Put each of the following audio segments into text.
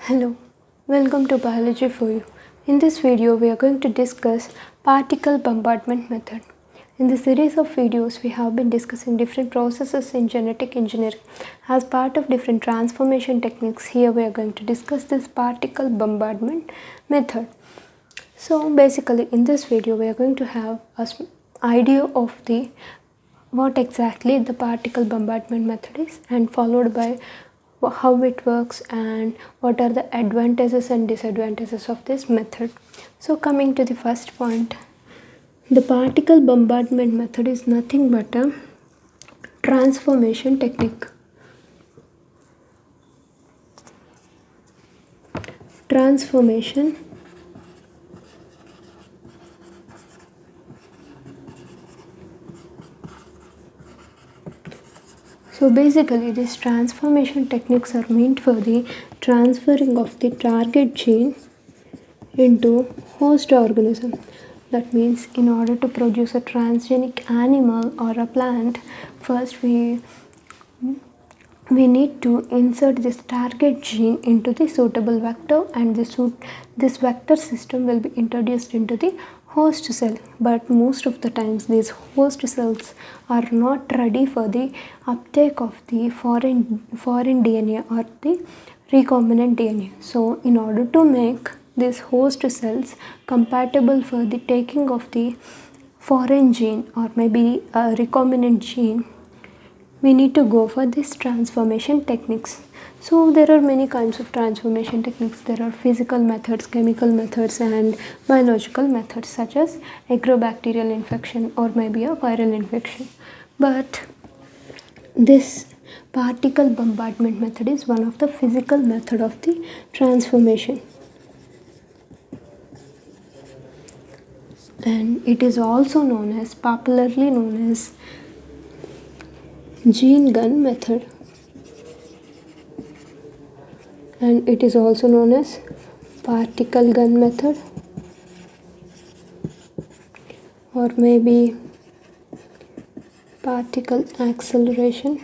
Hello, welcome to Biology for You. In this video, we are going to discuss particle bombardment method. In this series of videos, we have been discussing different processes in genetic engineering. As part of different transformation techniques, here we are going to discuss this particle bombardment method. So basically, in this video, we are going to have an idea of what exactly the particle bombardment method is, and followed by how it works and what are the advantages and disadvantages of this method. So coming to the first point, the particle bombardment method is nothing but a transformation technique. Transformation So basically, these transformation techniques are meant for the transferring of the target gene into host organism. That means in order to produce a transgenic animal or a plant, first we need to insert this target gene into the suitable vector, and this vector system will be introduced into the host cell. But most of the times these host cells are not ready for the uptake of the foreign DNA or the recombinant DNA. So in order to make these host cells compatible for the taking of the foreign gene or maybe a recombinant gene, we need to go for this transformation techniques. So there are many kinds of transformation techniques. There are physical methods, chemical methods, and biological methods, such as agrobacterial infection or maybe a viral infection. But this particle bombardment method is one of the physical method of the transformation, and it is also popularly known as gene gun method, and it is also known as particle gun method, or maybe particle acceleration,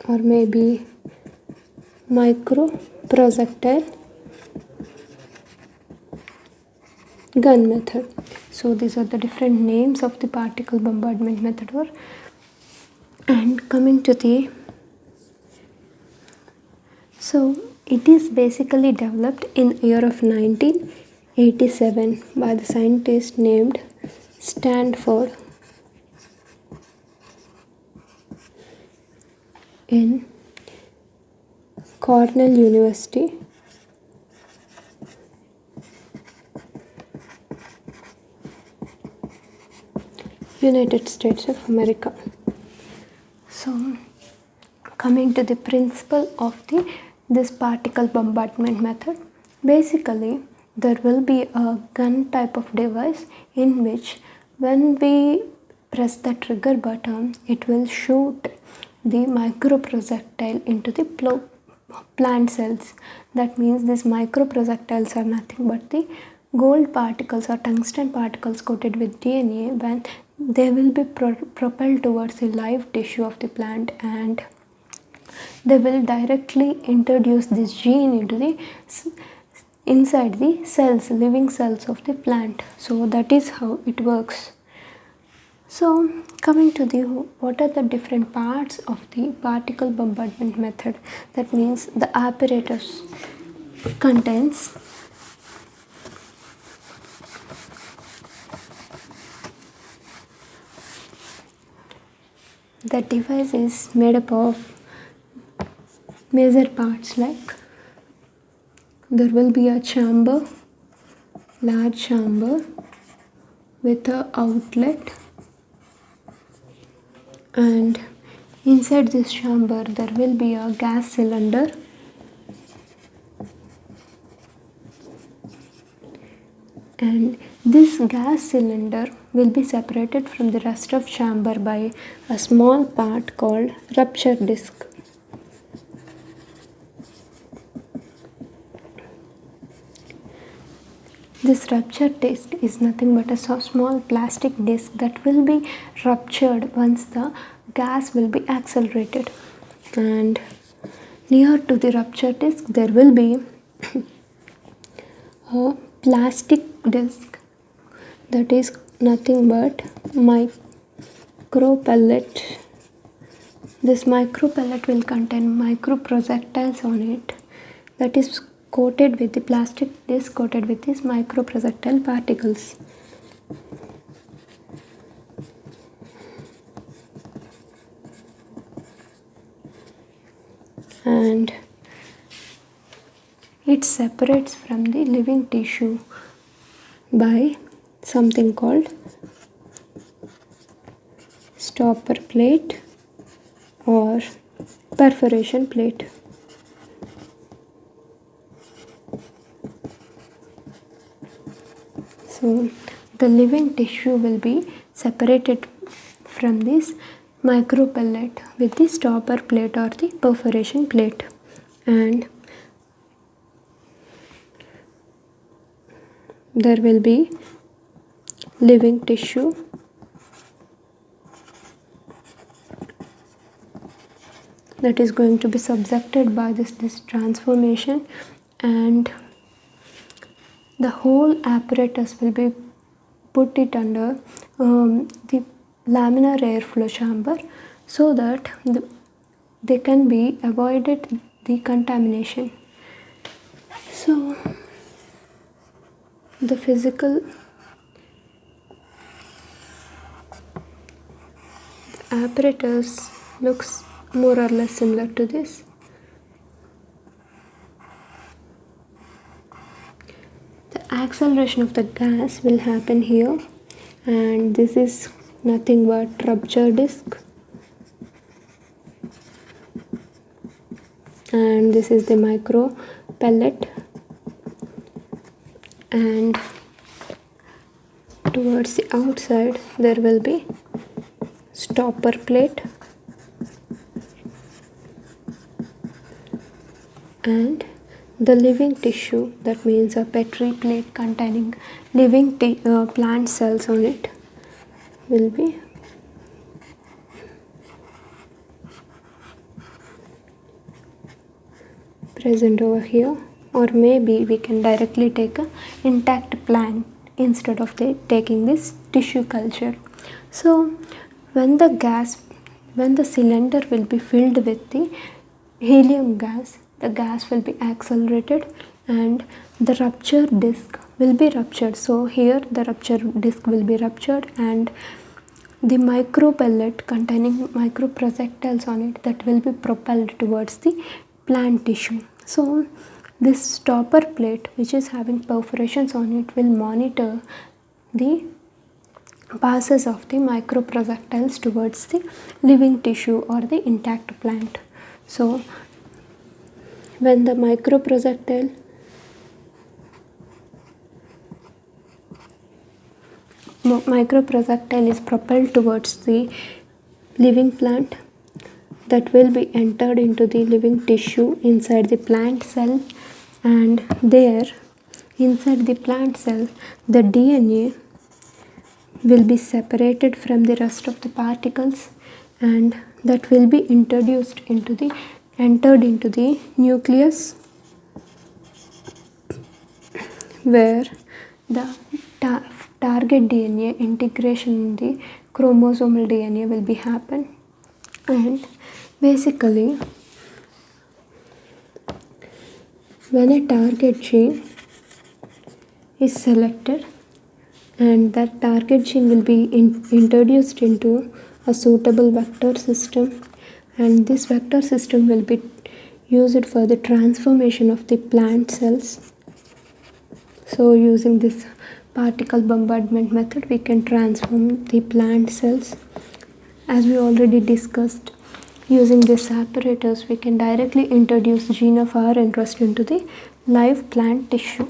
or maybe microprojectile gun method. So these are the different names of the particle bombardment method. And coming to so it is basically developed in year of 1987 by the scientist named Stanford in Cornell University, United States of America. So coming to the principle of this particle bombardment method, basically there will be a gun type of device in which when we press the trigger button, it will shoot the microprojectile into the plant cells. That means these microprojectiles are nothing but the gold particles or tungsten particles coated with DNA, when they will be propelled towards the live tissue of the plant, and they will directly introduce this gene into the inside the cells, living cells of the plant. So that is how it works. So coming to what are the different parts of the particle bombardment method, that means the apparatus contains the device is made up of major parts, like there will be a chamber, large chamber with a outlet, and inside this chamber there will be a gas cylinder, and this gas cylinder will be separated from the rest of chamber by a small part called rupture disc. This rupture disc is nothing but a small plastic disc that will be ruptured once the gas will be accelerated. and near to the rupture disc there will be a plastic disc that is nothing but micropellet. This micropellet will contain microprojectiles on it, that is coated with the plastic disc coated with these microprojectile particles. And it separates from the living tissue by something called stopper plate or perforation plate. So the living tissue will be separated from this micropellet with the stopper plate or the perforation plate, and there will be living tissue that is going to be subjected by this transformation, and the whole apparatus will be put it under the laminar airflow chamber so that they can be avoided the contamination. So the physical apparatus looks more or less similar to this. The acceleration of the gas will happen here, and this is nothing but rupture disc, and this is the micro pellet, and towards the outside there will be stopper plate and the living tissue, that means a petri plate containing living plant cells on it, will be present over here. Or maybe we can directly take a intact plant instead of taking this tissue culture. So when the cylinder will be filled with the helium gas, the gas will be accelerated and the rupture disc will be ruptured. So here the rupture disc will be ruptured and the micropellet containing microprojectiles on it, that will be propelled towards the plant tissue. So this stopper plate, which is having perforations on it, will monitor the passes of the microprojectiles towards the living tissue or the intact plant. So when the microprojectile is propelled towards the living plant, that will be entered into the living tissue inside the plant cell, and there inside the plant cell the DNA will be separated from the rest of the particles, and that will be entered into the nucleus, where the target DNA integration in the chromosomal DNA will be happen. And basically when a target gene is selected and that target gene will be introduced into a suitable vector system, and this vector system will be used for the transformation of the plant cells. So using this particle bombardment method we can transform the plant cells. As we already discussed, using this apparatus we can directly introduce gene of our interest into the live plant tissue.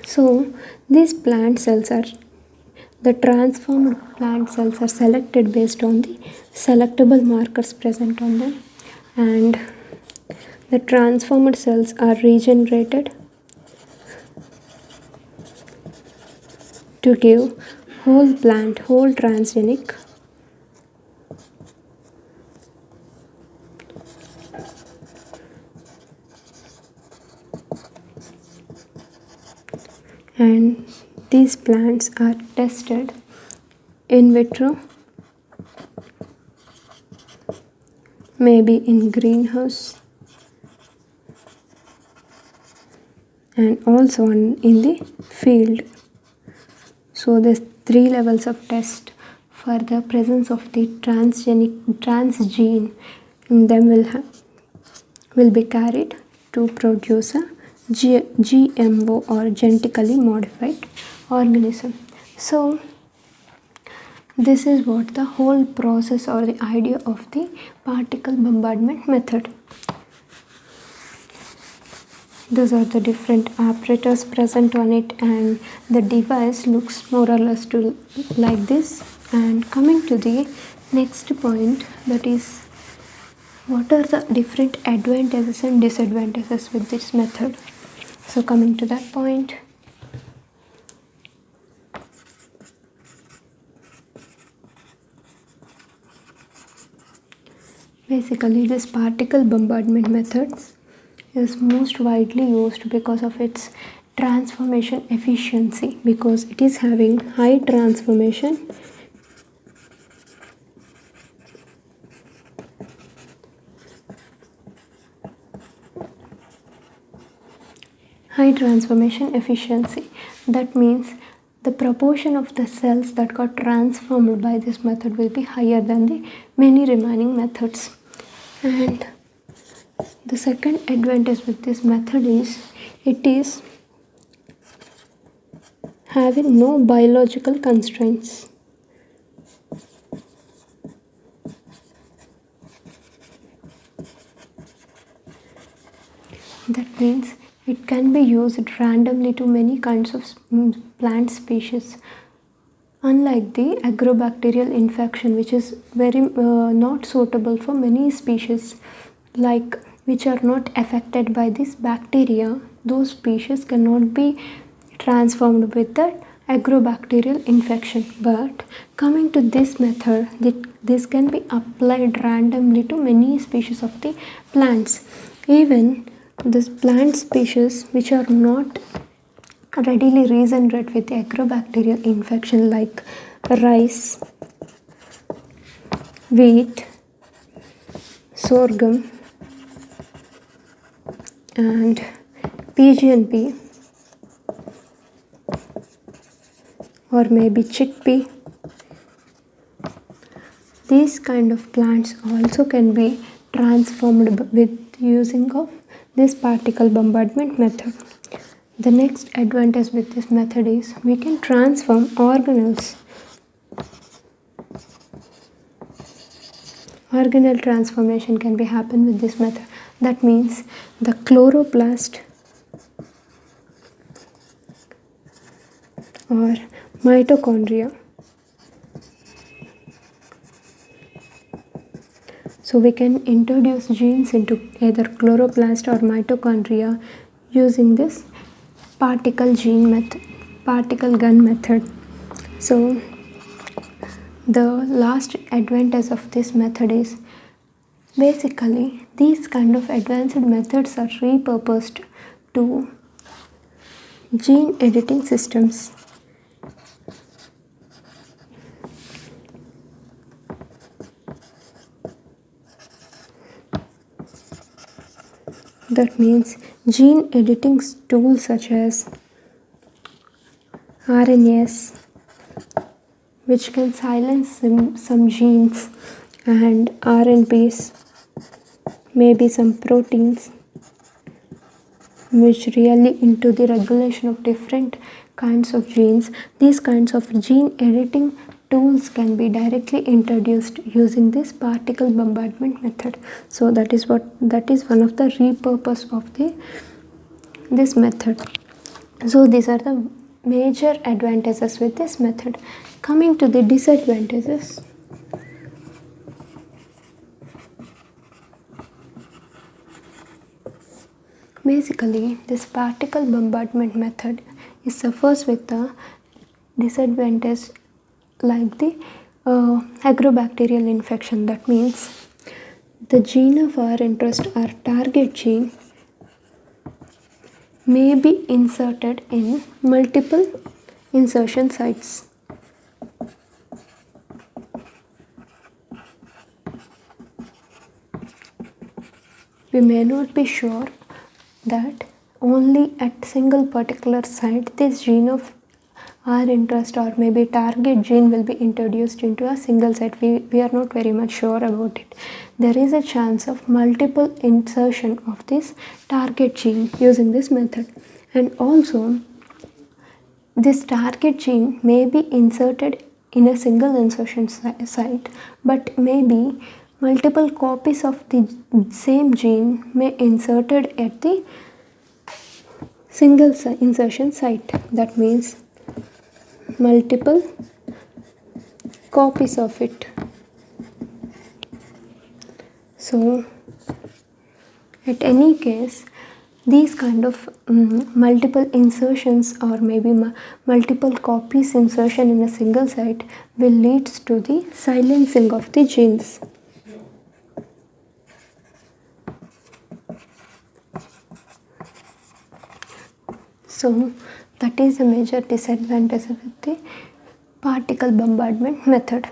So these plant cells are, the transformed plant cells are selected based on the selectable markers present on them, and the transformed cells are regenerated to give whole plant, whole transgenic and these plants are tested in vitro, maybe in greenhouse, and also in the field. So there's 3 levels of test for the presence of the transgene in them will be carried to produce a GMO or genetically modified organism. So this is what the whole process or the idea of the particle bombardment method. These are the different apparatus present on it, and the device looks more or less like this. And coming to the next point, that is, what are the different advantages and disadvantages with this method? So coming to that point, basically this particle bombardment method is most widely used because of its transformation efficiency, because it is having high transformation efficiency. That means the proportion of the cells that got transformed by this method will be higher than the many remaining methods. And the second advantage with this method is it is having no biological constraints. That means it can be used randomly to many kinds of plant species, unlike the agrobacterial infection, which is very not suitable for many species, like which are not affected by this bacteria. Those species cannot be transformed with that agrobacterial infection. But coming to this method, this can be applied randomly to many species of the plants, even this plant species which are not readily regenerate with the agrobacterial infection, like rice, wheat, sorghum, and PGNP, or maybe chickpea. These kind of plants also can be transformed with using of this particle bombardment method. The next advantage with this method is we can transform organelles. Organelle transformation can be happen with this method. That means the chloroplast or mitochondria. So we can introduce genes into either chloroplast or mitochondria using this particle gun method. So the last advantage of this method is basically these kind of advanced methods are repurposed to gene editing systems. That means gene editing tools such as RNAs, which can silence some genes, and RNPs, maybe some proteins, which really into the regulation of different kinds of genes. These kinds of gene editing tools can be directly introduced using this particle bombardment method. So that is one of the repurpose of this method. So these are the major advantages with this method. Coming to the disadvantages. Basically, this particle bombardment method suffers with the disadvantage like the agrobacterial infection. That means the gene of our interest, our target gene, may be inserted in multiple insertion sites. We may not be sure that only at single particular site this gene of our interest or maybe target gene will be introduced into a single site. We are not very much sure about it. There is a chance of multiple insertion of this target gene using this method, and also this target gene may be inserted in a single insertion site, but maybe multiple copies of the same gene may inserted at the single insertion site. That means multiple copies of it. So at any case, these kind of multiple insertions or maybe multiple copies insertion in a single site will lead to the silencing of the genes. So that is a major disadvantage of the particle bombardment method.